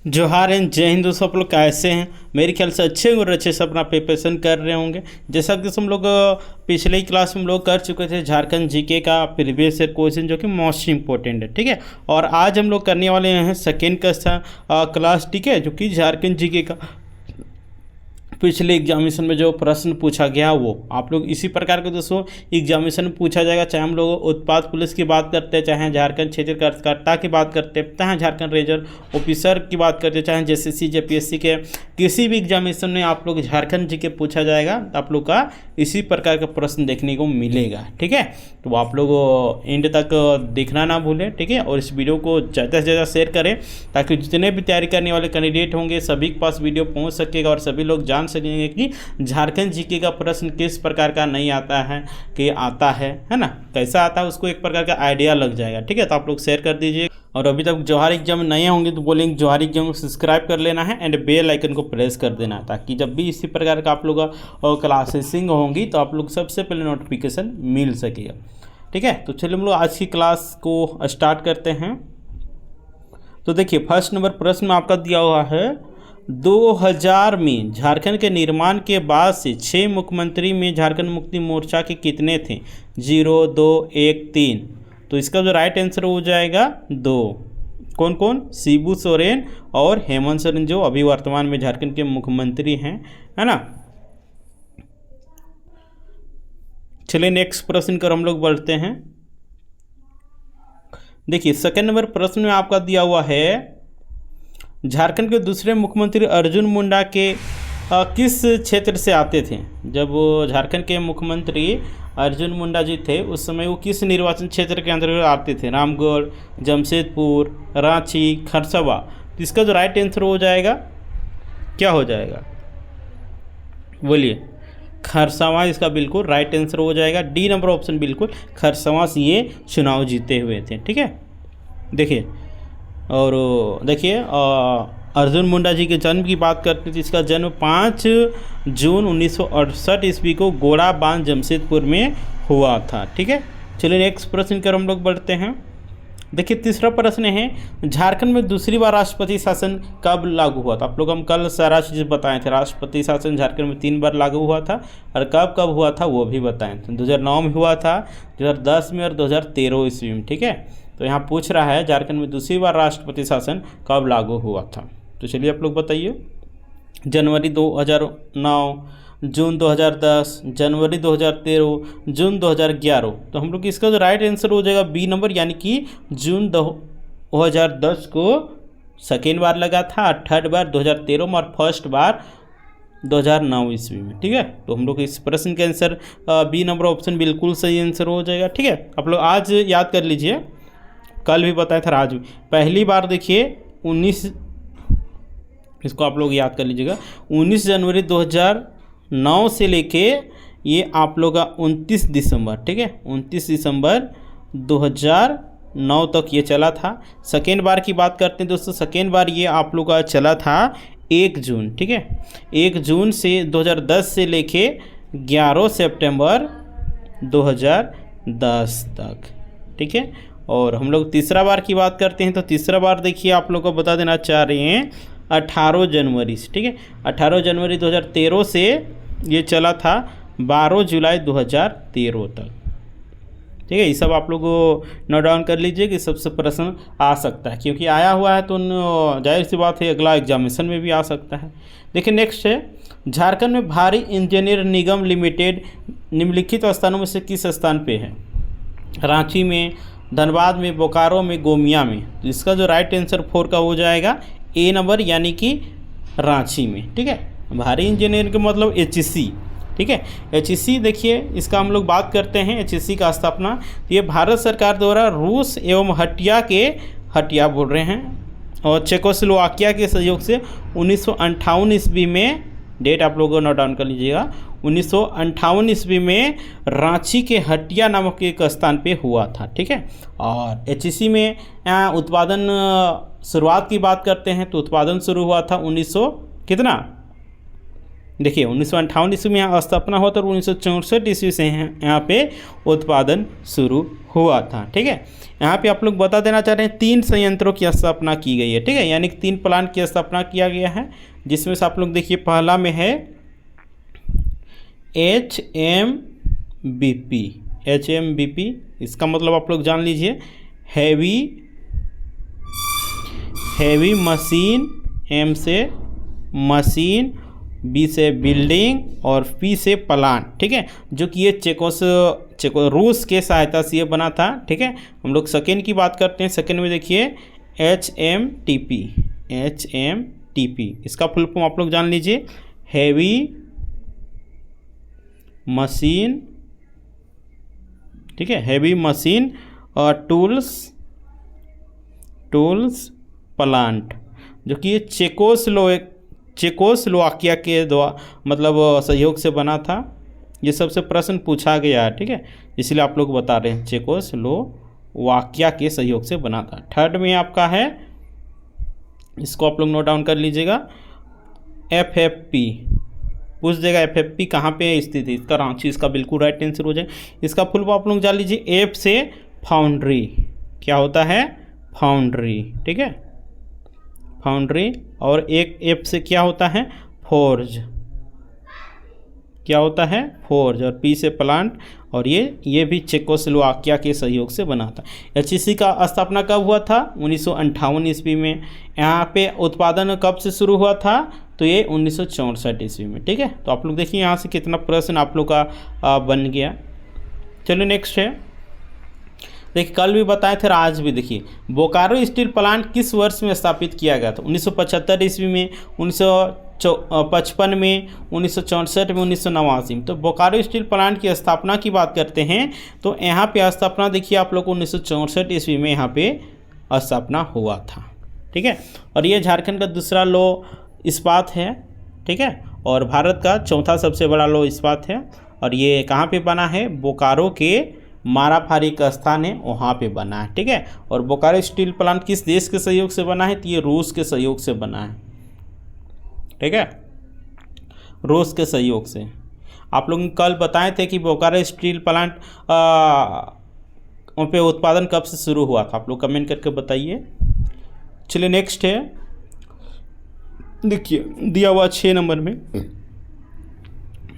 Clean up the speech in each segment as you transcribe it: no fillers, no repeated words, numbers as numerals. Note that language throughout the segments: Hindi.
जोहार एंड जय हिंद दोस्तों। आप लोग कैसे हैं? मेरे ख्याल से अच्छे और अच्छे से अपना प्रिपरेशन कर रहे होंगे। जैसा कि हम लोग पिछले ही क्लास में हम लोग कर चुके थे झारखंड जीके का प्रीवियस ईयर क्वेश्चन जो कि मोस्ट इंपॉर्टेंट है, ठीक है। और आज हम लोग करने वाले हैं सेकेंड का क्लास, ठीक है, जो कि झारखंड जीके का पिछले एग्जामिनेशन में जो प्रश्न पूछा गया वो आप लोग इसी प्रकार के दोस्तों एग्जामिनेशन में पूछा जाएगा। चाहे हम लोग उत्पाद पुलिस की बात करते हैं, चाहे झारखंड क्षेत्रीय कार्यकर्ता की बात करते हैं, चाहे झारखंड रेंजर ऑफिसर की बात करते हैं, चाहे जेसीसी जेपीएससी के किसी भी एग्जामिनेशन में आप लोग झारखंड जी के पूछा जाएगा तो आप लोग का इसी प्रकार का प्रश्न देखने को मिलेगा, ठीक है। तो आप लोग एंड तक देखना ना भूलें, ठीक है। और इस वीडियो को ज़्यादा से ज़्यादा शेयर करें ताकि जितने भी तैयारी करने वाले कैंडिडेट होंगे सभी के पास वीडियो पहुंच सकेगा और सभी लोग जान सकेंगे कि झारखंड जीके का प्रश्न किस प्रकार का नहीं आता है कि आता है ना, कैसा आता है, उसको एक प्रकार का आइडिया लग जाएगा, ठीक है। तो आप लोग शेयर कर दीजिए। और अभी तक जोहार एग्जाम नए होंगे तो बोलेंगे जोहार एग्जाम को सब्सक्राइब कर लेना है एंड बेल आइकन को प्रेस कर देना है ताकि जब भी इसी प्रकार का आप लोग क्लासेसिंग होंगी तो आप लोग सबसे पहले नोटिफिकेशन मिल सकेगा, ठीक है। तो चलिए हम लोग आज की क्लास को स्टार्ट करते हैं। तो देखिए फर्स्ट नंबर प्रश्न में आपका दिया हुआ है 2000 में झारखंड के निर्माण के बाद से 6 मुख्यमंत्री में झारखंड मुक्ति मोर्चा के कितने थे? 0, 2, 1, 3। तो इसका जो राइट आंसर हो जाएगा 2। कौन कौन? शिबू सोरेन और हेमंत सोरेन जो अभी वर्तमान में झारखंड के मुख्यमंत्री हैं, है ना। चलिए नेक्स्ट प्रश्न कर हम लोग बढ़ते हैं। देखिए सेकंड नंबर प्रश्न में आपका दिया हुआ है झारखंड के दूसरे मुख्यमंत्री अर्जुन मुंडा के किस क्षेत्र से आते थे? जब झारखंड के मुख्यमंत्री अर्जुन मुंडा जी थे उस समय वो किस निर्वाचन क्षेत्र के अंतर्गत आते थे? रामगढ़, जमशेदपुर, रांची, खरसवा। तो इसका जो राइट आंसर हो जाएगा क्या हो जाएगा? बोलिए। खरसवा इसका बिल्कुल राइट आंसर हो जाएगा। डी नंबर ऑप्शन बिल्कुल खरसवा से ये चुनाव जीते हुए थे, ठीक है। देखिए और देखिए अर्जुन मुंडा जी के जन्म की बात करते थे। इसका जन्म 5 जून 1968 ईस्वी को गोड़ाबांध जमशेदपुर में हुआ था, ठीक है। चलिए नेक्स्ट प्रश्न कर हम लोग बढ़ते हैं। देखिए तीसरा प्रश्न है झारखंड में दूसरी बार राष्ट्रपति शासन कब लागू हुआ था? आप लोग हम कल सारा चीज़ बताए थे। राष्ट्रपति शासन झारखंड में 3 बार लागू हुआ था और कब कब हुआ था वो भी बताए थे। 2009 में हुआ था, 2010 में और 2013 ईस्वी में, ठीक है। तो यहाँ पूछ रहा है झारखंड में दूसरी बार राष्ट्रपति शासन कब लागू हुआ था। तो चलिए आप लोग बताइए। जनवरी 2009, जून 2010, जनवरी 2013, जून 2011। तो हम लोग इसका जो राइट आंसर हो जाएगा बी नंबर, यानी कि जून 2010 को सेकेंड बार लगा था, थर्ड बार 2013 में और फर्स्ट बार 2009 ईस्वी में, ठीक है। तो हम लोग इस प्रश्न के आंसर बी नंबर ऑप्शन बिल्कुल सही आंसर हो जाएगा, ठीक है। आप लोग आज याद कर लीजिए, कल भी बताया था, आज भी। पहली बार देखिए 19, इसको आप लोग याद कर लीजिएगा, 19 जनवरी 2009 से लेके ये आप लोग का 29 दिसंबर, ठीक है, 29 दिसंबर 2009 तक ये चला था। सेकेंड बार की बात करते हैं दोस्तों, सेकेंड बार ये आप लोग का चला था 1 जून, ठीक है। 1 जून से 2010 से लेके 11 सितंबर 2010 तक, ठीक है। और हम लोग तीसरा बार की बात करते हैं तो तीसरा बार देखिए आप लोग को बता देना चाह रहे हैं 18 जनवरी से, ठीक है। 18 जनवरी 2013 से ये चला था 12 जुलाई 2013 तक, ठीक है। ये सब आप लोग नोट डाउन कर लीजिए कि सबसे प्रश्न आ सकता है, क्योंकि आया हुआ है तो जाहिर सी बात है अगला एग्जामिनेशन में भी आ सकता है। देखिए नेक्स्ट है झारखंड में भारी इंजीनियर निगम लिमिटेड निम्नलिखित स्थानों में से किस स्थान पे है? रांची में, धनबाद में, बोकारो में, गोमिया में। तो इसका जो राइट आंसर 4 का हो जाएगा ए नंबर, यानी कि रांची में, ठीक है। भारी इंजीनियर का मतलब HEC, ठीक है। HEC देखिए इसका हम लोग बात करते हैं HEC का स्थापना, तो ये भारत सरकार द्वारा रूस एवं हटिया बोल रहे हैं और चेकोस्लोवाकिया के सहयोग से 1958 ईस्वी में, डेट आप लोगों को नोट डाउन कर लीजिएगा, 1958 ईस्वी में रांची के हटिया नामक एक स्थान पे हुआ था, ठीक है। और HEC में उत्पादन शुरुआत की बात करते हैं तो उत्पादन शुरू हुआ था 1900 कितना देखिए 1958 ईस्वी में यहाँ स्थापना हुआ था और 1964 ईस्वी से यहाँ पे उत्पादन शुरू हुआ था। ठीक है, यहाँ पे आप लोग बता देना चाह रहे हैं 3 संयंत्रों की स्थापना की गई है। ठीक है, यानी कि 3 प्लांट की स्थापना किया गया है, जिसमें से आप लोग देखिए पहला में है HMBP। इसका मतलब आप लोग जान लीजिए हैवी मशीन, M से मशीन, B से बिल्डिंग और P से प्लांट। ठीक है, जो कि ये रूस के सहायता से ये बना था। ठीक है, हम लोग सेकेंड की बात करते हैं। सेकेंड में देखिए HMTP। इसका फुल फॉर्म आप लोग जान लीजिए, हैवी मशीन। ठीक है, हैवी मशीन और टूल्स प्लांट, जो कि ये चेकोस्लोवाकिया के मतलब सहयोग से बना था। ये सबसे प्रश्न पूछा गया है। ठीक है, इसलिए आप लोग बता रहे हैं चेकोस्लोवाकिया के सहयोग से बना था। थर्ड में आपका है, इसको आप लोग नोट डाउन कर लीजिएगा, FFP। पूछ देगा FFP कहाँ पे स्थित है, इसका रांची इसका बिल्कुल राइट आंसर हो जाएगा। इसका फुल फॉर्म आप लोग जान लीजिए, F से फाउंड्री। क्या होता है? फाउंड्री। ठीक है, फाउंड्री। और एक F से क्या होता है? फोर्ज। क्या होता है? फोर्ज। और P से प्लांट। और ये भी चेकोस्लोवाकिया के सहयोग से बना था। HEC का स्थापना कब हुआ था? 1958 ईस्वी में। यहाँ पे उत्पादन कब से शुरू हुआ था? तो ये 1964 ईस्वी में। ठीक है, तो आप लोग देखिए यहाँ से कितना प्रश्न आप लोग का बन गया। चलो नेक्स्ट है, देखिए कल भी बताए थे और आज भी देखिए, बोकारो स्टील प्लांट किस वर्ष में स्थापित किया गया था? 1975 ईस्वी में, 1955 में, 1964 में, 1989 में। तो बोकारो स्टील प्लांट की स्थापना की बात करते हैं तो यहाँ पे स्थापना देखिए आप लोग को 1964 ईस्वी में यहाँ पे स्थापना हुआ था। ठीक है, और ये झारखंड का दूसरा लौह इस्पात है। ठीक है, और भारत का चौथा सबसे बड़ा लौह इस्पात है। और ये कहाँ पे बना है? बोकारो के माराफारी का स्थान है, वहाँ पे बना है। ठीक है, और बोकारो स्टील प्लांट किस देश के सहयोग से बना है? तो ये रूस के सहयोग से बना है। ठीक है, रूस के सहयोग से। आप लोग कल बताए थे कि बोकारो स्टील प्लांट पे उत्पादन कब से शुरू हुआ था? आप लोग कमेंट करके बताइए। चलिए नेक्स्ट है, देखिए दिया हुआ 6 नंबर में,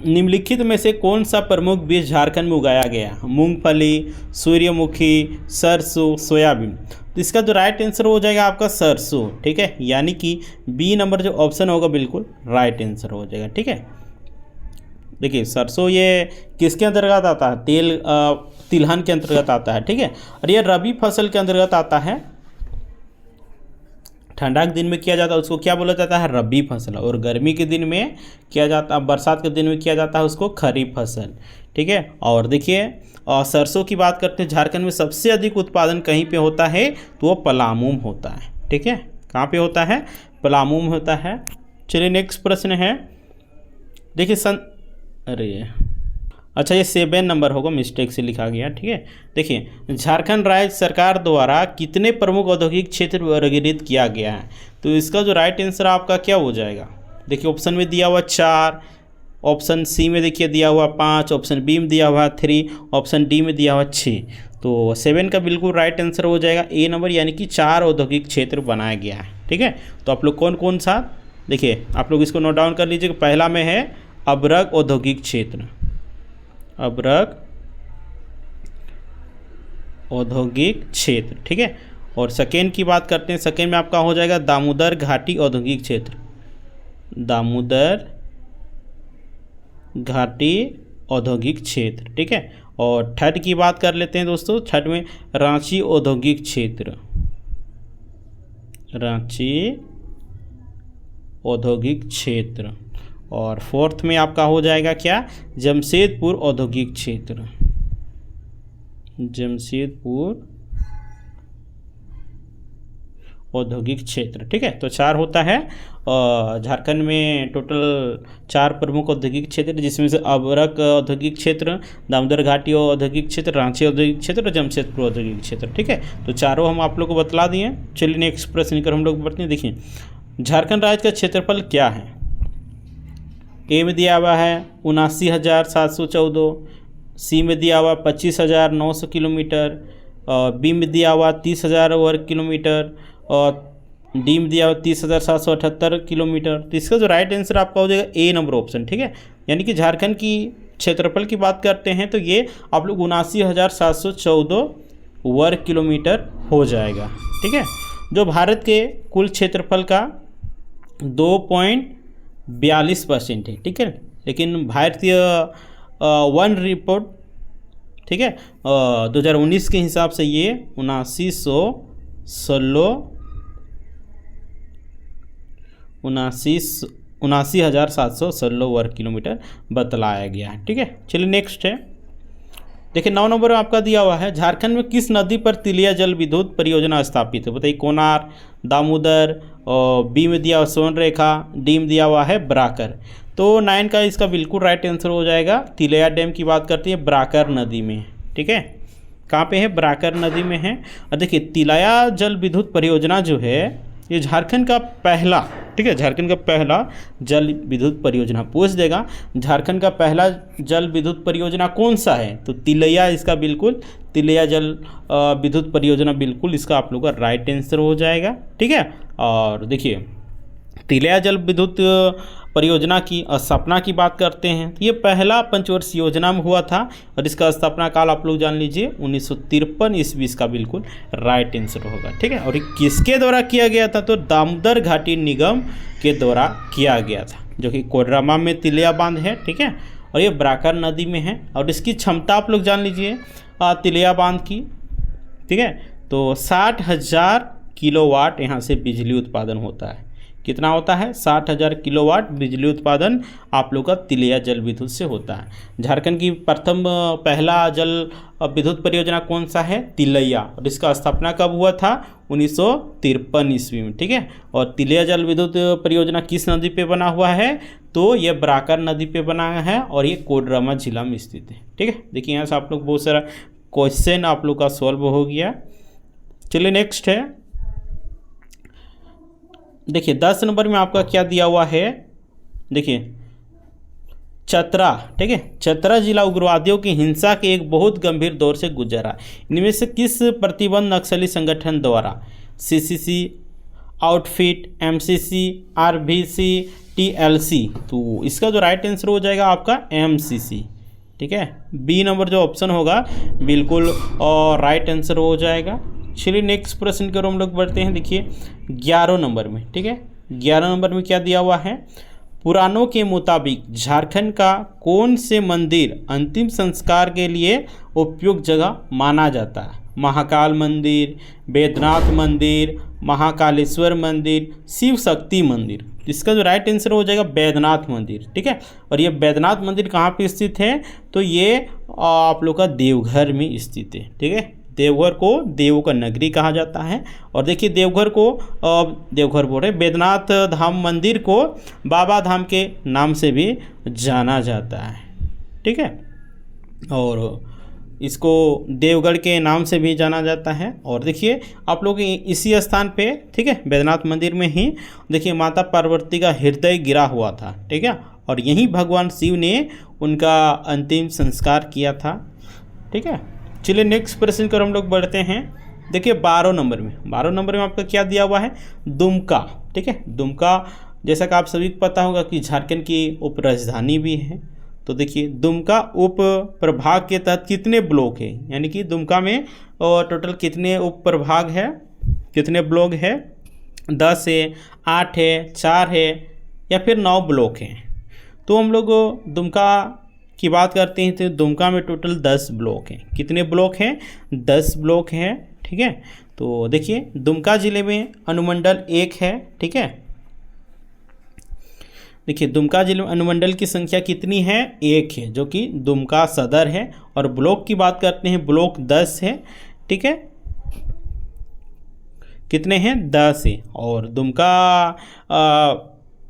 निम्नलिखित में से कौन सा प्रमुख बीज झारखंड में उगाया गया? मूंगफली, सूर्यमुखी, सरसों, सोयाबीन। तो इसका जो राइट आंसर हो जाएगा आपका सरसों। ठीक है, यानी कि बी नंबर जो ऑप्शन होगा बिल्कुल राइट आंसर हो जाएगा। ठीक है, देखिए सरसों ये किसके अंतर्गत आता है? तिलहन के अंतर्गत आता है। ठीक है, और ये रबी फसल के अंतर्गत आता है। ठंडा के दिन में किया जाता है उसको क्या बोला जाता है? रबी फसल। और गर्मी के दिन में किया जाता है, बरसात के दिन में किया जाता है उसको खरीफ फसल। ठीक है, और देखिए सरसों की बात करते हैं, झारखंड में सबसे अधिक उत्पादन कहीं पे होता है? तो वो पलामू में होता है। ठीक है, कहाँ पे होता है? पलामू में होता है। चलिए नेक्स्ट प्रश्न है, देखिए अच्छा ये 7 नंबर होगा, मिस्टेक से लिखा गया। ठीक है, देखिए झारखंड राज्य सरकार द्वारा कितने प्रमुख औद्योगिक क्षेत्र वर्गीकृत किया गया है? तो इसका जो राइट आंसर आपका क्या हो जाएगा? देखिए ऑप्शन में दिया हुआ 4, ऑप्शन सी में देखिए दिया हुआ 5, ऑप्शन बी में दिया हुआ 3, ऑप्शन डी में दिया हुआ 6। तो 7 का बिल्कुल राइट आंसर हो जाएगा ए नंबर, यानी कि 4 औद्योगिक क्षेत्र बनाया गया है। ठीक है, तो आप लोग कौन कौन सा, देखिए आप लोग इसको नोट डाउन कर लीजिए। पहला में है अब्रक औद्योगिक क्षेत्र, अब्रक औद्योगिक क्षेत्र। ठीक है, और सेकेंड की बात करते हैं, सेकेंड में आपका हो जाएगा दामोदर घाटी औद्योगिक क्षेत्र, दामोदर घाटी औद्योगिक क्षेत्र। ठीक है, और थर्ड की बात कर लेते हैं दोस्तों, थर्ड में रांची औद्योगिक क्षेत्र, रांची औद्योगिक क्षेत्र। और फोर्थ में आपका हो जाएगा क्या? जमशेदपुर औद्योगिक क्षेत्र, जमशेदपुर औद्योगिक क्षेत्र। ठीक है, तो 4 होता है। झारखंड में टोटल 4 प्रमुख औद्योगिक क्षेत्र, जिसमें से अबरक औद्योगिक क्षेत्र, दामोदर घाटी औद्योगिक क्षेत्र, रांची औद्योगिक क्षेत्र और जमशेदपुर औद्योगिक क्षेत्र। ठीक है, तो चारों हम आप लोग को बतला दिए। चलिए नेक्स्ट प्रश्न कर हम लोग बढ़ते हैं। देखिए झारखंड राज्य का क्षेत्रफल क्या है? ए में दिया हुआ है 79,714, सी में दिया हुआ 25,900 किलोमीटर, बी में दिया हुआ 30,000 वर्ग किलोमीटर और डी में दिया हुआ 30,778 किलोमीटर। तो इसका जो राइट आंसर आपका हो जाएगा ए नंबर ऑप्शन, ठीक है। यानी कि झारखंड की क्षेत्रफल की बात करते हैं तो ये आप लोग 79,714 वर्ग किलोमीटर हो जाएगा, ठीक है, जो भारत के कुल क्षेत्रफल का 2.42% है, ठीक है। लेकिन भारतीय वन रिपोर्ट, ठीक है, 2019 के हिसाब से ये 79,716 वर्ग किलोमीटर बतलाया गया है, ठीक है। चलिए नेक्स्ट है, देखिए 9 नंबर में आपका दिया हुआ है झारखंड में किस नदी पर तिलिया जल विद्युत परियोजना स्थापित है। बताइए कोनार, दामोदर, और बी में दिया हुआ सोनरेखा, डी में दिया हुआ है ब्राकर। तो 9 का इसका बिल्कुल राइट आंसर हो जाएगा। तिलिया डैम की बात करती है ब्राकर नदी में, ठीक है, कहाँ पे है, ब्राकर नदी में है। और देखिए तिलिया जल विद्युत परियोजना जो है ये झारखंड का पहला, ठीक है, झारखंड का पहला जल विद्युत परियोजना। पूछ देगा झारखंड का पहला जल विद्युत परियोजना कौन सा है, तो तिलिया इसका बिल्कुल, तिलिया जल विद्युत परियोजना बिल्कुल इसका आप लोग का राइट आंसर हो जाएगा, ठीक है। और देखिए तिलिया जल विद्युत परियोजना की स्थापना की बात करते हैं तो ये पहला पंचवर्षीय योजना में हुआ था और इसका स्थापना काल आप लोग जान लीजिए 1953 ईस्वी, इसका बिल्कुल राइट आंसर होगा, ठीक है। और ये किसके द्वारा किया गया था, तो दामोदर घाटी निगम के द्वारा किया गया था, जो कि कोडरमा में तिलिया बांध है, ठीक है, और ये ब्राकर नदी में है। और इसकी क्षमता आप लोग जान लीजिए तिलिया बांध की, ठीक है, तो 60,000 किलोवाट यहाँ से बिजली उत्पादन होता है। कितना होता है, 60,000 किलोवाट बिजली उत्पादन आप लोग का तिलिया जल विद्युत से होता है। झारखंड की प्रथम पहला जल विद्युत परियोजना कौन सा है, तिलिया, और इसका स्थापना कब हुआ था, 1953 ईस्वी में, ठीक है। और तिलिया जल विद्युत परियोजना किस नदी पे बना हुआ है, तो ये ब्राकर नदी पे बना है और ये कोडरमा जिला में स्थित है, ठीक है। देखिए यहाँ से आप लोग बहुत सारा क्वेश्चन आप लोग का सॉल्व हो गया। चलिए नेक्स्ट है, देखिए 10 नंबर में आपका क्या दिया हुआ है, देखिए चतरा, ठीक है, चतरा जिला उग्रवादियों की हिंसा के एक बहुत गंभीर दौर से गुजरा। इनमें से किस प्रतिबंध नक्सली संगठन द्वारा, CCC, outfit, MCC, RBC, TLC, तो इसका जो राइट आंसर हो जाएगा आपका एमसीसी, ठीक है। बी नंबर जो ऑप्शन होगा बिल्कुल और राइट आंसर हो जाएगा। चलिए नेक्स्ट प्रश्न की ओर हम लोग बढ़ते हैं। देखिए 11 नंबर में, ठीक है, 11 नंबर में क्या दिया हुआ है, पुराणों के मुताबिक झारखंड का कौन से मंदिर अंतिम संस्कार के लिए उपयुक्त जगह माना जाता है। महाकाल मंदिर, बैद्यनाथ मंदिर, महाकालेश्वर मंदिर, शिव शक्ति मंदिर। इसका जो राइट आंसर हो जाएगा बैद्यनाथ मंदिर, ठीक है। और ये बैद्यनाथ मंदिर कहाँ पे स्थित है, तो ये आप लोग का देवघर में स्थित है, ठीक है। देवघर को देवों का नगरी कहा जाता है। और देखिए देवघर को देवघर बोल रहे, बैद्यनाथ धाम मंदिर को बाबा धाम के नाम से भी जाना जाता है, ठीक है। और इसको देवगढ़ के नाम से भी जाना जाता है। और देखिए आप लोग इसी स्थान पे, ठीक है, बैद्यनाथ मंदिर में ही देखिए माता पार्वती का हृदय गिरा हुआ था, ठीक है, और यहीं भगवान शिव ने उनका अंतिम संस्कार किया था, ठीक है। चलिए नेक्स्ट प्रश्न पर हम लोग बढ़ते हैं। देखिए 12 नंबर में आपका क्या दिया हुआ है, दुमका, ठीक है। दुमका जैसा कि आप सभी को पता होगा कि झारखंड की उप राजधानी भी है। तो देखिए दुमका उप प्रभाग के तहत कितने ब्लॉक है, यानी कि दुमका में टोटल कितने उप प्रभाग है, कितने ब्लॉक है, 10 है, 8 है, 4 है या फिर 9 ब्लॉक हैं। तो हम लोग दुमका की बात करते हैं तो दुमका में टोटल 10 ब्लॉक हैं। कितने ब्लॉक हैं, 10 ब्लॉक हैं, ठीक है। तो देखिए दुमका ज़िले में अनुमंडल 1 है, ठीक है। देखिए दुमका जिले में अनुमंडल की संख्या कितनी है, 1 है, जो कि दुमका सदर है। और ब्लॉक की बात करते हैं, ब्लॉक 10 है, ठीक है। कितने हैं, 10 है। और दुमका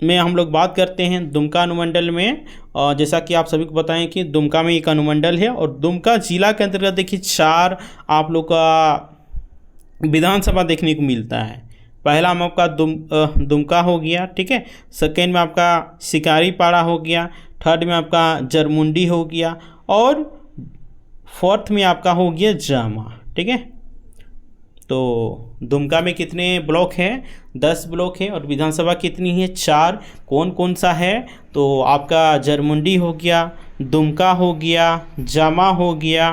में हम लोग बात करते हैं, दुमका अनुमंडल में जैसा कि आप सभी को बताएं कि दुमका में एक अनुमंडल है। और दुमका जिला के अंतर्गत देखिए 4 आप लोग का विधानसभा देखने को मिलता है, पहला में आपका दुमका हो गया, ठीक है। सेकेंड में आपका शिकारीपाड़ा हो गया, थर्ड में आपका जरमुंडी हो गया, और फोर्थ में आपका हो गया जामा, ठीक है। तो दुमका में कितने ब्लॉक हैं? 10 ब्लॉक है। और विधानसभा कितनी है? 4। कौन कौन सा है? तो आपका जरमुंडी हो गया, दुमका हो गया, जामा हो गया,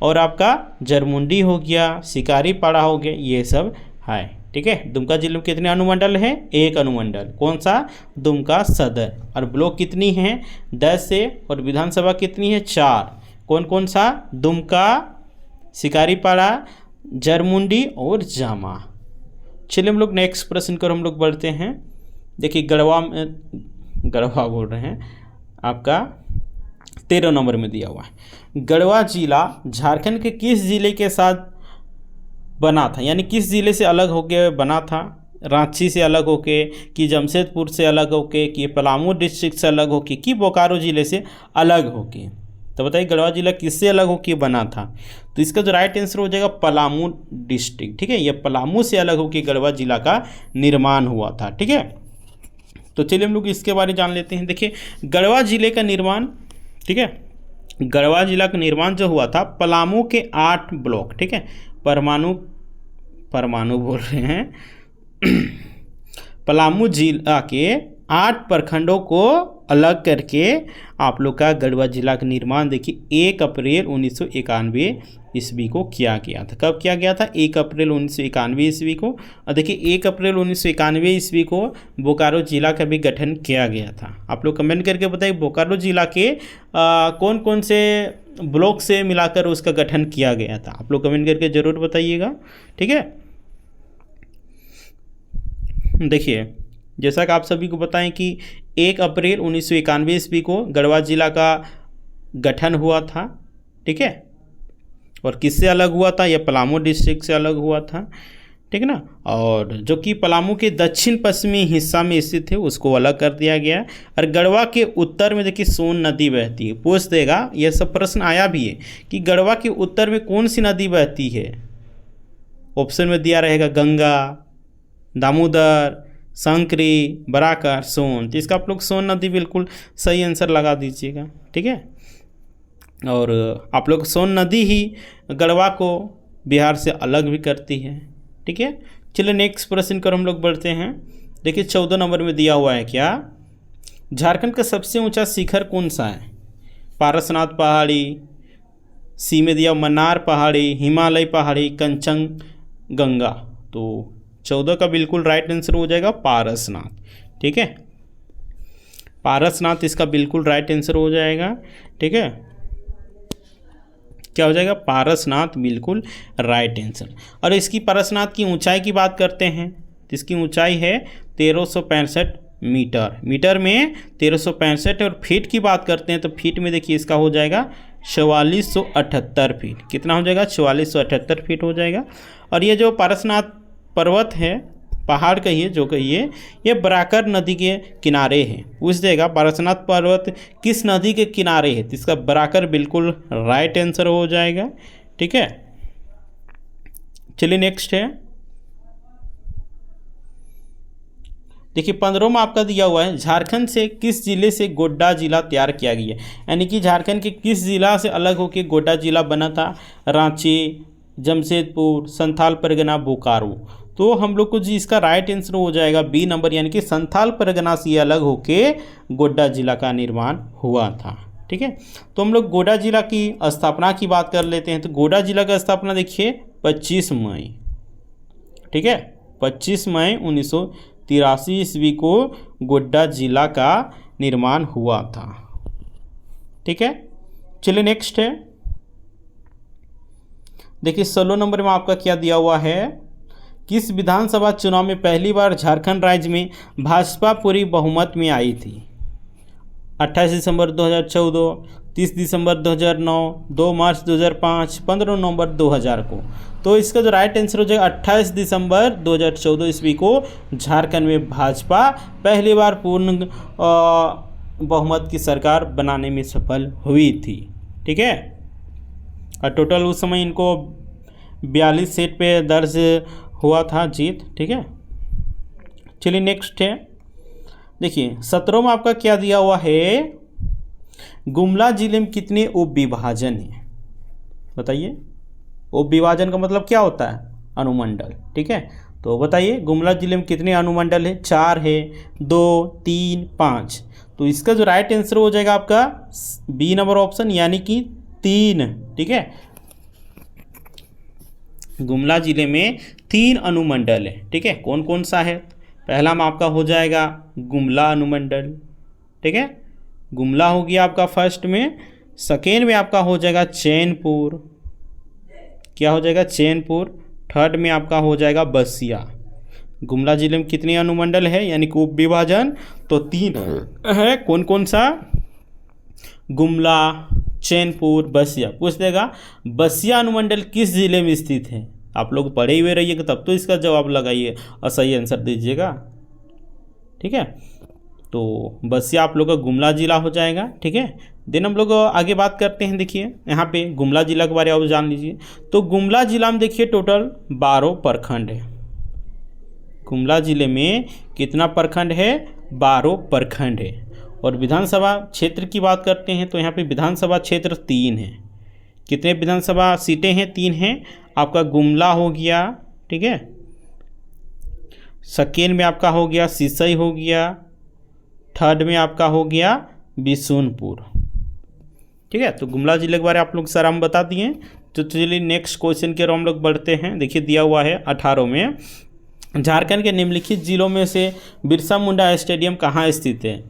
और आपका जरमुंडी हो गया, शिकारीपाड़ा हो गया, ये सब है, ठीक है। दुमका जिले में कितने अनुमंडल हैं? 1 अनुमंडल। कौन सा? दुमका सदर। और ब्लॉक कितनी हैं? 10 है। और विधानसभा कितनी है? 4। कौन कौन सा? दुमका, शिकारीपाड़ा, जरमुंडी और जामा। चलिए हम लोग नेक्स्ट प्रश्न कर हम लोग बढ़ते हैं। देखिए गढ़वा बोल रहे हैं, आपका 13 नंबर में दिया हुआ है। गढ़वा जिला झारखंड के किस जिले के साथ बना था, यानी किस ज़िले से अलग होकर बना था? रांची से अलग होके, कि जमशेदपुर से अलग होके, कि पलामू डिस्ट्रिक्ट से अलग होके, कि बोकारो ज़िले से अलग होके? तो बताइए गढ़वा जिला किससे अलग होकर बना था? तो इसका जो राइट आंसर हो जाएगा पलामू डिस्ट्रिक्ट, ठीक है। यह पलामू से अलग होकर गढ़वा जिला का निर्माण हुआ था, ठीक है। तो चलिए हम लोग इसके बारे में जान लेते हैं। देखिए गढ़वा जिले का निर्माण, ठीक है, गढ़वा जिला का निर्माण जो हुआ था पलामू के 8 ब्लॉक, ठीक है, परमाणु बोल रहे हैं पलामू जिला के 8 प्रखंडों को अलग करके आप लोग का गढ़वा जिला का निर्माण देखिए 1 अप्रैल 1991 ईस्वी को किया गया था। कब किया गया था? 1 अप्रैल 1991 ईस्वी को। और देखिए 1 अप्रैल 1991 ईस्वी को बोकारो जिला का भी गठन किया गया था। आप लोग कमेंट करके बताइए बोकारो जिला के कौन कौन से ब्लॉक से मिलाकर उसका गठन किया गया था। आप लोग कमेंट करके ज़रूर बताइएगा, ठीक है। देखिए जैसा कि आप सभी को बताएं कि 1 अप्रैल 1991 ईस्वी को गढ़वा जिला का गठन हुआ था, ठीक है। और किससे अलग हुआ था? यह पलामू डिस्ट्रिक्ट से अलग हुआ था, ठीक है ना। और जो कि पलामू के दक्षिण पश्चिमी हिस्सा में स्थित है उसको अलग कर दिया गया। और गढ़वा के उत्तर में देखिए सोन नदी बहती है। पूछ देगा, यह सब प्रश्न आया भी है कि गढ़वा के उत्तर में कौन सी नदी बहती है? ऑप्शन में दिया रहेगा गंगा, दामोदर, संकरी, बराकर, सोन। तो इसका आप लोग सोन नदी बिल्कुल सही आंसर लगा दीजिएगा, ठीक है। और आप लोग सोन नदी ही गढ़वा को बिहार से अलग भी करती है, ठीक है। चलिए नेक्स्ट प्रश्न कर हम लोग बढ़ते हैं। देखिए 14 नंबर में दिया हुआ है क्या? झारखंड का सबसे ऊंचा शिखर कौन सा है? पारसनाथ पहाड़ी, सी में दिया मन्नार पहाड़ी, हिमालय पहाड़ी, कंचनजंगा। तो 14 का बिल्कुल राइट आंसर हो जाएगा पारसनाथ, ठीक है। पारसनाथ इसका बिल्कुल राइट आंसर हो जाएगा, ठीक है। क्या हो जाएगा? पारसनाथ बिल्कुल राइट आंसर। और इसकी पारसनाथ की ऊंचाई की बात करते हैं तो इसकी ऊंचाई है 1365 मीटर। मीटर में 1365। और फीट की बात करते हैं तो फीट में देखिए इसका हो जाएगा 4478 फीट। कितना हो जाएगा? 4478 फीट हो जाएगा। और ये जो पारसनाथ पर्वत है, पहाड़ कहिए जो कहिए, ये बराकर नदी के किनारे है। पूछ देगा पारसनाथ पर्वत किस नदी के किनारे है, तो इसका बराकर बिल्कुल राइट आंसर हो जाएगा, ठीक है। चलिए नेक्स्ट है। देखिए 15 में आपका दिया हुआ है झारखंड से किस जिले से गोड्डा जिला तैयार किया गया है, यानी कि झारखंड के किस जिला से अलग होकर गोड्डा जिला बना था? रांची, जमशेदपुर, संथाल परगना, बोकारो। तो हम लोग को जी इसका राइट आंसर हो जाएगा बी नंबर, यानी कि संथाल परगना से अलग होके गोड्डा जिला का निर्माण हुआ था, ठीक है। तो हम लोग गोड्डा जिला की स्थापना की बात कर लेते हैं। तो गोड्डा जिला का स्थापना देखिए 25 मई, ठीक है, 25 मई 1983 ईस्वी को गोड्डा जिला का निर्माण हुआ था, ठीक है। चलिए नेक्स्ट है। देखिए 16 नंबर में आपका क्या दिया हुआ है? किस विधानसभा चुनाव में पहली बार झारखंड राज्य में भाजपा पूरी बहुमत में आई थी? 28 दिसंबर 2014, 30 दिसंबर 2009, 2 मार्च 2005, 15 नवंबर 2000 को। तो इसका जो राइट आंसर हो जाएगा 28 दिसंबर 2014 ईस्वी को झारखंड में भाजपा पहली बार पूर्ण बहुमत की सरकार बनाने में सफल हुई थी, ठीक है। और टोटल उस समय इनको 42 सीट पे दर्ज हुआ था जीत, ठीक है। चलिए नेक्स्ट है, देखिए 17 में आपका क्या दिया हुआ है, गुमला जिले में कितने उप विभाजन हैं, बताइए। उप विभाजन का मतलब क्या होता है, अनुमंडल, ठीक है। तो बताइए गुमला जिले में कितने अनुमंडल है, 4 है, 2, 3, 5। तो इसका जो राइट आंसर हो जाएगा आपका बी नंबर ऑप्शन, यानी कि 3, ठीक है। गुमला जिले में 3 अनुमंडल है, ठीक है। कौन कौन सा है, पहला में आपका हो जाएगा गुमला अनुमंडल, ठीक है, गुमला हो गया आपका फर्स्ट में। सेकेंड में आपका हो जाएगा चैनपुर, क्या हो जाएगा, चैनपुर। थर्ड में आपका हो जाएगा बसिया। गुमला जिले में कितने अनुमंडल है, यानी कि उप विभाजन, तो 3 है। कौन कौन सा, गुमला, चैनपुर, बसिया। पूछ देगा बसिया अनुमंडल किस जिले में स्थित है, आप लोग पढ़े हुए रहिएगा तब तो इसका जवाब लगाइए और सही आंसर दीजिएगा, ठीक है। तो बसिया आप लोग का गुमला जिला हो जाएगा, ठीक है। देन हम लोग आगे बात करते हैं, देखिए यहाँ पे गुमला जिला के बारे में आप जान लीजिए। तो गुमला जिला में देखिए टोटल 12 प्रखंड है। गुमला जिले में कितना प्रखंड है, 12 प्रखंड है। और विधानसभा क्षेत्र की बात करते हैं तो यहाँ पे विधानसभा क्षेत्र 3 है। कितने विधानसभा सीटें हैं, 3 हैं। आपका गुमला हो गया, ठीक है, सेकेंड में आपका हो गया सिसई हो गया, थर्ड में आपका हो गया बिशुनपुर, ठीक है। तो गुमला जिले के बारे में आप लोग सर हम बता दिए। तो चलिए नेक्स्ट क्वेश्चन की ओर हम लोग बढ़ते हैं। देखिए दिया हुआ है 18 में, झारखंड के निम्नलिखित जिलों में से बिरसा मुंडा स्टेडियम कहाँ स्थित है,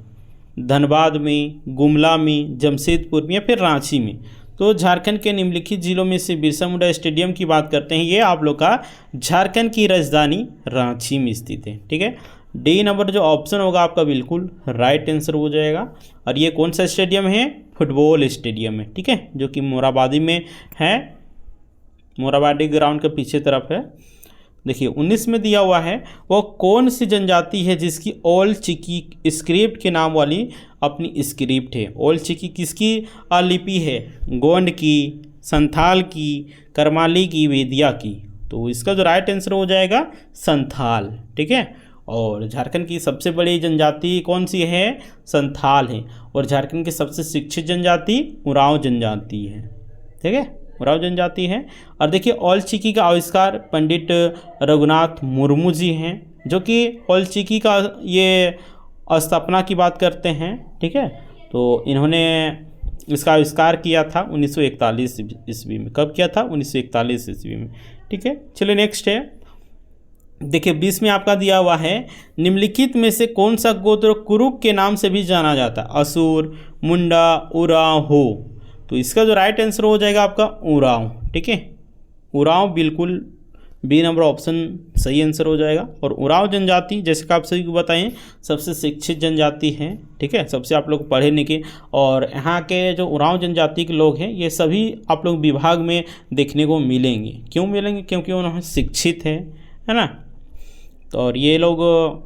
धनबाद में, गुमला में, जमशेदपुर में या फिर रांची में। तो झारखंड के निम्नलिखित जिलों में से बिरसा मुंडा स्टेडियम की बात करते हैं, ये आप लोग का झारखंड की राजधानी रांची में स्थित है, ठीक है। डी नंबर जो ऑप्शन होगा आपका बिल्कुल राइट आंसर हो जाएगा। और ये कौन सा स्टेडियम है, फुटबॉल स्टेडियम है, ठीक है, जो कि मोराबादी में है, मोराबादी ग्राउंड के पीछे तरफ है। देखिए 19 में दिया हुआ है, वो कौन सी जनजाति है जिसकी ओल चिकी स्क्रिप्ट के नाम वाली अपनी स्क्रिप्ट है। ओल चिकी किसकी लिपि है, गोंड की, संथाल की, करमाली की, वेदिया की। तो इसका जो राइट आंसर हो जाएगा संथाल, ठीक है। और झारखंड की सबसे बड़ी जनजाति कौन सी है, संथाल है। और झारखंड की सबसे शिक्षित जनजाति उरांव जनजाति है, ठीक है, उरांव जनजाति है। और देखिए ओल चिकी का आविष्कार पंडित रघुनाथ मुर्मू जी हैं, जो कि ओल चिकी का ये स्थापना की बात करते हैं, ठीक है। तो इन्होंने इसका आविष्कार किया था 1941 ईस्वी में। कब किया था, 1941 ईस्वी में, ठीक है। चलिए नेक्स्ट है, देखिए 20 में आपका दिया हुआ है, निम्नलिखित में से कौन सा गोत्र कुरुक के नाम से भी जाना जाता है, असुर, मुंडा, उरांव, हो। तो इसका जो राइट आंसर हो जाएगा आपका उरांव, ठीक है। उरांव बिल्कुल बी नंबर ऑप्शन सही आंसर हो जाएगा। और उरांव जनजाति जैसे कि आप सभी को बताएं सबसे शिक्षित जनजाति है, ठीक है, सबसे आप लोग पढ़े लिखे। और यहाँ के जो उरांव जनजाति के लोग हैं ये सभी आप लोग विभाग में देखने को मिलेंगे। क्यों मिलेंगे, क्योंकि उन्होंने शिक्षित है ना। तो और ये लोग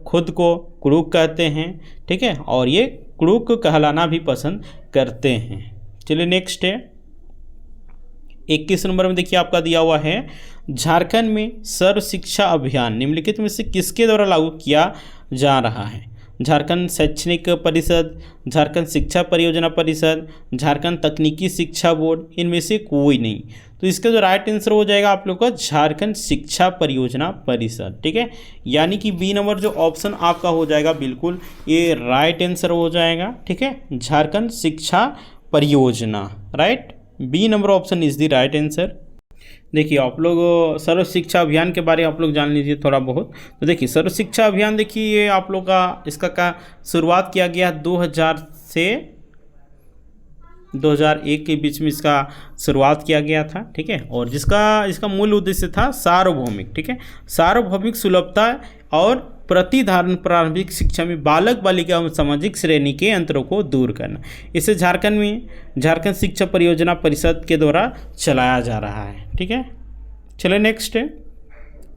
खुद को कुरुक कहते हैं, ठीक है, और ये कुरुक कहलाना भी पसंद करते हैं। चलिए नेक्स्ट है 21 नंबर में, देखिए आपका दिया हुआ है, झारखंड में सर्व शिक्षा अभियान निम्नलिखित में से किसके द्वारा लागू किया जा रहा है। झारखंड शैक्षणिक परिषद, झारखंड शिक्षा परियोजना परिषद, झारखंड तकनीकी शिक्षा बोर्ड, इनमें से कोई नहीं। तो इसका जो राइट आंसर हो जाएगा आप लोग का झारखंड शिक्षा परियोजना परिषद, ठीक है, यानी कि बी नंबर जो ऑप्शन आपका हो जाएगा बिल्कुल ये राइट आंसर हो जाएगा, ठीक है, झारखंड शिक्षा परियोजना, right, B number option is the right answer. देखिए आप लोग सर्व शिक्षा अभियान के बारे में आप लोग जान लीजिए थोड़ा बहुत। तो देखिए सर्व शिक्षा अभियान, देखिए ये आप लोग का इसका शुरुआत किया गया 2000 से 2001 के बीच में इसका शुरुआत किया गया था, ठीक है। और इसका मूल उद्देश्य था सार्वभौमिक, ठीक है, सार्वभौमिक सुलभता और प्रतिधारण प्रारंभिक शिक्षा में बालक बालिका और सामाजिक श्रेणी के अंतरों को दूर करना। इसे झारखंड में झारखंड शिक्षा परियोजना परिषद के द्वारा चलाया जा रहा है, ठीक है। चलिए नेक्स्ट है,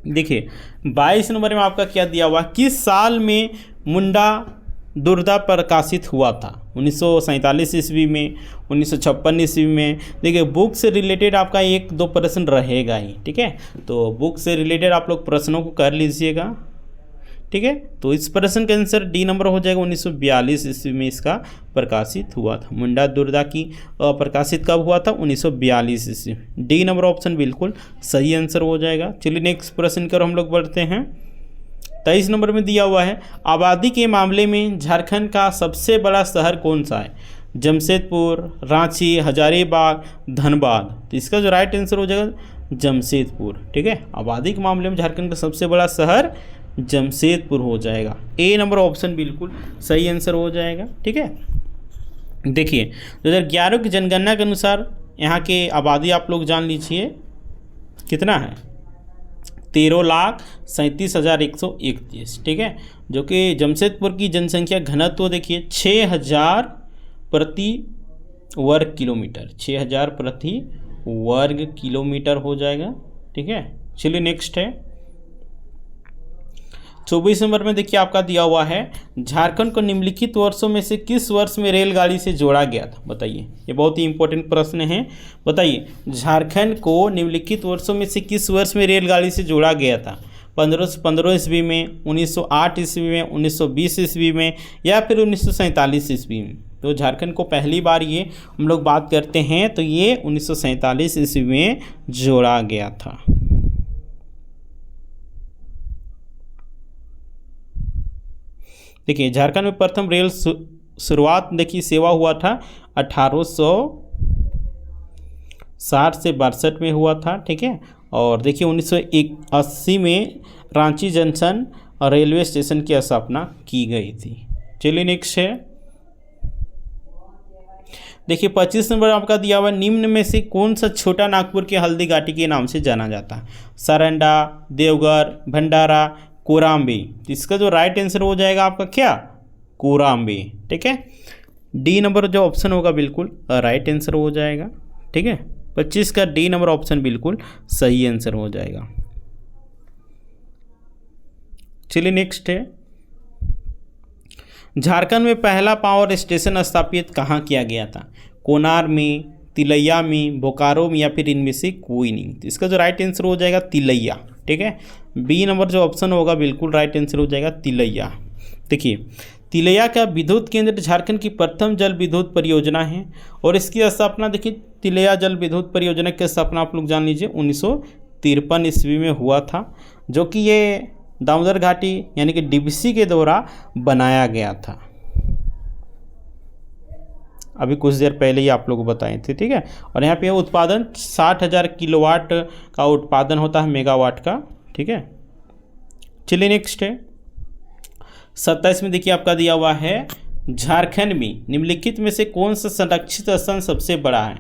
देखिए 22 नंबर में आपका क्या दिया हुआ, किस साल में मुंडा दुर्दा प्रकाशित हुआ था, 1947 ईस्वी में, 1956 ईस्वी में। देखिए बुक से रिलेटेड आपका 1-2 प्रश्न रहेगा ही, ठीक है, तो बुक से रिलेटेड आप लोग प्रश्नों को कर लीजिएगा, ठीक है। तो इस प्रश्न का आंसर डी नंबर हो जाएगा। 1942 ईस्वी में इसका प्रकाशित हुआ था। मुंडा दुर्गा की प्रकाशित कब हुआ था? 1942 ईस्वी। डी नंबर ऑप्शन बिल्कुल सही आंसर हो जाएगा। चलिए नेक्स्ट प्रश्न की ओर हम लोग बढ़ते हैं। 23 नंबर में दिया हुआ है, आबादी के मामले में झारखंड का सबसे बड़ा शहर कौन सा है? जमशेदपुर, रांची, हजारीबाग, धनबाद। तो इसका जो राइट आंसर हो जाएगा जमशेदपुर, ठीक है। आबादी के मामले में झारखंड का सबसे बड़ा शहर जमशेदपुर हो जाएगा। ए नंबर ऑप्शन बिल्कुल सही आंसर हो जाएगा, ठीक है। देखिए 2011 की जनगणना के अनुसार यहाँ के आबादी आप लोग जान लीजिए कितना है, 13,37,131, ठीक है। जो कि जमशेदपुर की जनसंख्या घनत्व देखिए 6,000 प्रति वर्ग किलोमीटर, 6,000 प्रति वर्ग किलोमीटर हो जाएगा, ठीक है। चलिए नेक्स्ट है 24 नंबर में देखिए आपका दिया हुआ है, झारखंड को निम्नलिखित वर्षों में से किस वर्ष में रेलगाड़ी से जोड़ा गया था? बताइए, ये बहुत ही इंपॉर्टेंट प्रश्न है। बताइए झारखंड को निम्नलिखित वर्षों में से किस वर्ष में रेलगाड़ी से जोड़ा गया था? 1515 ईस्वी में, 1908 ईस्वी में, 1920 ईस्वी में, या फिर 1947 ईस्वी में? तो झारखंड को पहली बार ये हम लोग बात करते हैं तो ये 1947 ईस्वी में जोड़ा गया था। देखिए झारखंड में प्रथम रेल शुरुआत देखिए सेवा हुआ था 1860 से 62 में हुआ था, ठीक है। और देखिए 1980 में रांची जंक्शन रेलवे स्टेशन की स्थापना की गई थी। चलिए नेक्स्ट है, देखिए 25 नंबर आपका दिया हुआ, निम्न में से कौन सा छोटा नागपुर के हल्दी घाटी के नाम से जाना जाता है? सारंडा, देवघर, भंडारा, कोराम्बी। इसका जो राइट आंसर हो जाएगा आपका क्या? कोराम्बी, ठीक है। डी नंबर जो ऑप्शन होगा बिल्कुल राइट आंसर हो जाएगा, ठीक है। 25 का डी नंबर ऑप्शन बिल्कुल सही आंसर हो जाएगा। चलिए नेक्स्ट है, झारखंड में पहला पावर स्टेशन स्थापित कहाँ किया गया था? कोनार में, तिलैया में, बोकारो में, या फिर इनमें से कोई नहीं? तो इसका जो राइट आंसर हो जाएगा तिलैया, ठीक है। बी नंबर जो ऑप्शन होगा बिल्कुल राइट आंसर हो जाएगा तिलैया। देखिए तिलैया का विद्युत केंद्र झारखंड की प्रथम जल विद्युत परियोजना है और इसकी स्थापना देखिए तिलैया जल विद्युत परियोजना की स्थापना आप लोग जान लीजिए 1953 ईस्वी में हुआ था, जो कि ये दामोदर घाटी यानी कि डीवीसी के द्वारा बनाया गया था। अभी कुछ देर पहले ही आप लोग को बताए थे, ठीक है। और यहाँ पे उत्पादन 60,000 किलोवाट का उत्पादन होता है, मेगावाट का, ठीक है। चलिए नेक्स्ट है 27 में देखिए आपका दिया हुआ है, झारखंड में निम्नलिखित में से कौन सा संरक्षित स्थान सबसे बड़ा है?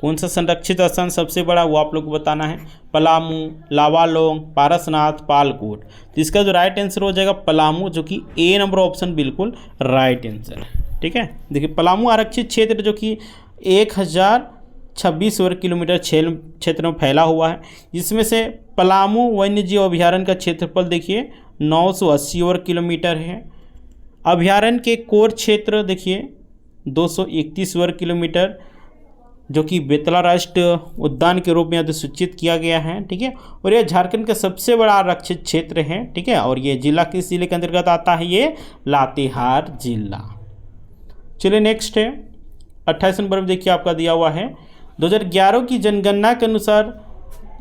कौन सा संरक्षित स्थान सबसे बड़ा वो आप लोग को बताना है। पलामू, लावालोंग, पारसनाथ, पालकोट। तो इसका जो राइट आंसर हो जाएगा पलामू, जो कि ए नंबर ऑप्शन बिल्कुल राइट आंसर है, ठीक है। देखिए पलामू आरक्षित क्षेत्र जो कि 1026 वर्ग किलोमीटर क्षेत्र में फैला हुआ है, जिसमें से पलामू वन्यजीव अभ्यारण्य का क्षेत्रफल देखिए 980 वर्ग किलोमीटर है। अभ्यारण्य के कोर क्षेत्र देखिए 231 वर्ग किलोमीटर, जो कि बेतला राष्ट्रीय उद्यान के रूप में अधिसूचित किया गया है, ठीक है। और यह झारखंड का सबसे बड़ा आरक्षित क्षेत्र है, ठीक है। और ये जिला किस जिले के अंतर्गत आता है? ये लातेहार जिला। चलिए नेक्स्ट है 28 नंबर में देखिए आपका दिया हुआ है, 2011 की जनगणना के अनुसार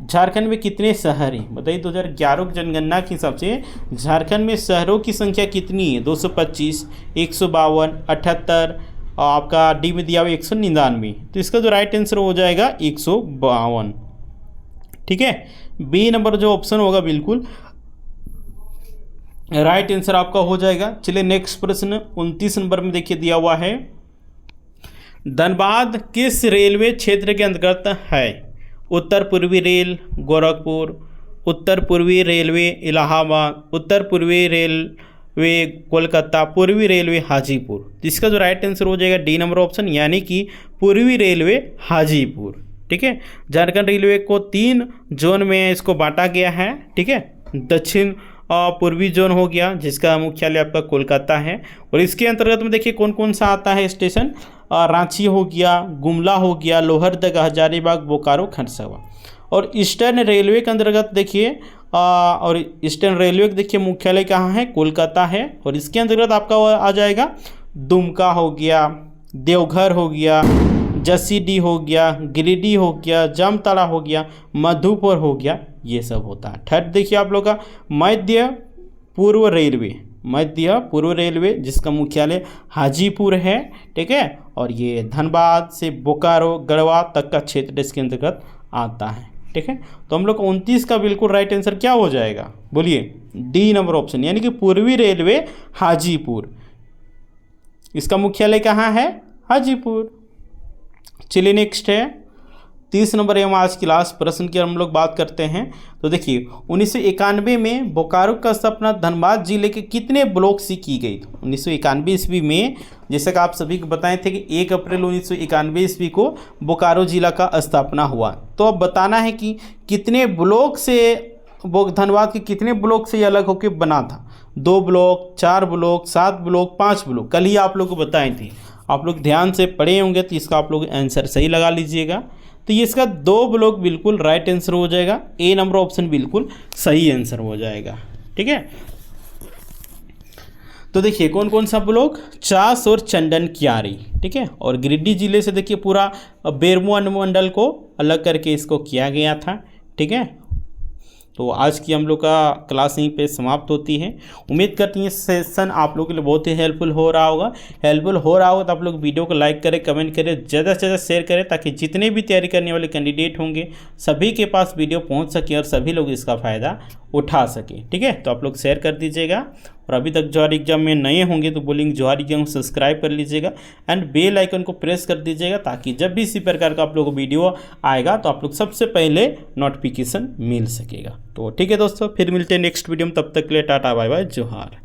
झारखंड में कितने शहर हैं? बताइए 2011 की जनगणना के हिसाब से झारखंड में शहरों की संख्या कितनी है? 225, 152, 78, और आपका डी में दिया हुआ 199। तो इसका जो राइट आंसर हो जाएगा 152, ठीक है। बी नंबर जो ऑप्शन होगा बिल्कुल राइट आंसर आपका हो जाएगा। चलिए नेक्स्ट प्रश्न 29 नंबर में देखिए दिया हुआ है, धनबाद किस रेलवे क्षेत्र के अंतर्गत है? उत्तर पूर्वी रेल गोरखपुर, उत्तर पूर्वी रेलवे इलाहाबाद, उत्तर पूर्वी रेलवे कोलकाता, पूर्वी रेलवे हाजीपुर। तो इसका जो राइट आंसर हो जाएगा डी नंबर ऑप्शन, यानी कि पूर्वी रेलवे हाजीपुर, ठीक है। झारखंड रेलवे को 3 जोन में इसको बांटा गया है, ठीक है। दक्षिण पूर्वी जोन हो गया, जिसका मुख्यालय आपका कोलकाता है, और इसके अंतर्गत में देखिए कौन कौन सा आता है स्टेशन, रांची हो गया, गुमला हो गया, लोहरदगा, हजारीबाग, बोकारो, खरसावा। और ईस्टर्न रेलवे के अंतर्गत देखिए और ईस्टर्न रेलवे देखिए मुख्यालय कहाँ है, कोलकाता है। और इसके अंतर्गत आपका आ जाएगा दुमका हो गया, देवघर हो गया, जसीडीह हो गया, गिरिडीह हो गया, जामताड़ा हो गया, मधुपुर हो गया, ये सब होता है। थर्ड देखिए आप लोग का मध्य पूर्व रेलवे, मध्य पूर्व रेलवे जिसका मुख्यालय हाजीपुर है, ठीक है। और ये धनबाद से बोकारो गढ़वा तक का क्षेत्र इसके अंतर्गत आता है, ठीक है। तो हम लोग को 29 का बिल्कुल राइट आंसर क्या हो जाएगा, बोलिए डी नंबर ऑप्शन, यानी कि पूर्वी रेलवे हाजीपुर, इसका मुख्यालय कहाँ है, हाजीपुर। चलिए नेक्स्ट है 30 नंबर एवं आज की लास्ट प्रश्न की हम लोग बात करते हैं। तो देखिए 1991 में बोकारो का स्थापना धनबाद जिले के कितने ब्लॉक से की गई? 1991 ईस्वी में, जैसे कि आप सभी को बताए थे कि 1 अप्रैल 1991 ईस्वी को बोकारो जिला का स्थापना हुआ। तो अब बताना है कि कितने ब्लॉक से धनबाद के कितने ब्लॉक से ये अलग होकर बना था। 2 ब्लॉक, 4 ब्लॉक, 7 ब्लॉक, 5 ब्लॉक, कल ही आप लोग को बताए थे। आप लोग ध्यान से पढ़े होंगे तो इसका आप लोग आंसर सही लगा लीजिएगा। तो ये इसका 2 ब्लॉक बिल्कुल राइट आंसर हो जाएगा, ए नंबर ऑप्शन बिल्कुल सही आंसर हो जाएगा, ठीक है। तो देखिए कौन कौन सा ब्लॉक, चास और चंदन क्यारी, ठीक है। और गिरिडीह जिले से देखिए पूरा बेरमो अनुमंडल को अलग करके इसको किया गया था, ठीक है। तो आज की हम लोग का क्लास यहीं पे समाप्त होती है। उम्मीद करती हैं सेशन आप लोगों के लिए बहुत ही हेल्पफुल हो रहा होगा। तो आप लोग वीडियो को लाइक करें, कमेंट करें, ज़्यादा से ज़्यादा शेयर करें, ताकि जितने भी तैयारी करने वाले कैंडिडेट होंगे सभी के पास वीडियो पहुंच सके और सभी लोग इसका फ़ायदा उठा सके, ठीक है। तो आप लोग शेयर कर दीजिएगा। और अभी तक जौहर एग्जाम में नए होंगे तो बोलेंगे जौहर एग्जाम सब्सक्राइब कर लीजिएगा एंड बेल आइकन को प्रेस कर दीजिएगा, ताकि जब भी इसी प्रकार का आप लोगों को वीडियो आएगा तो आप लोग सबसे पहले नोटिफिकेशन मिल सकेगा। तो ठीक है दोस्तों, फिर मिलते हैं नेक्स्ट वीडियो में, तब तक के लिए टाटा बाय बाय, जौहर।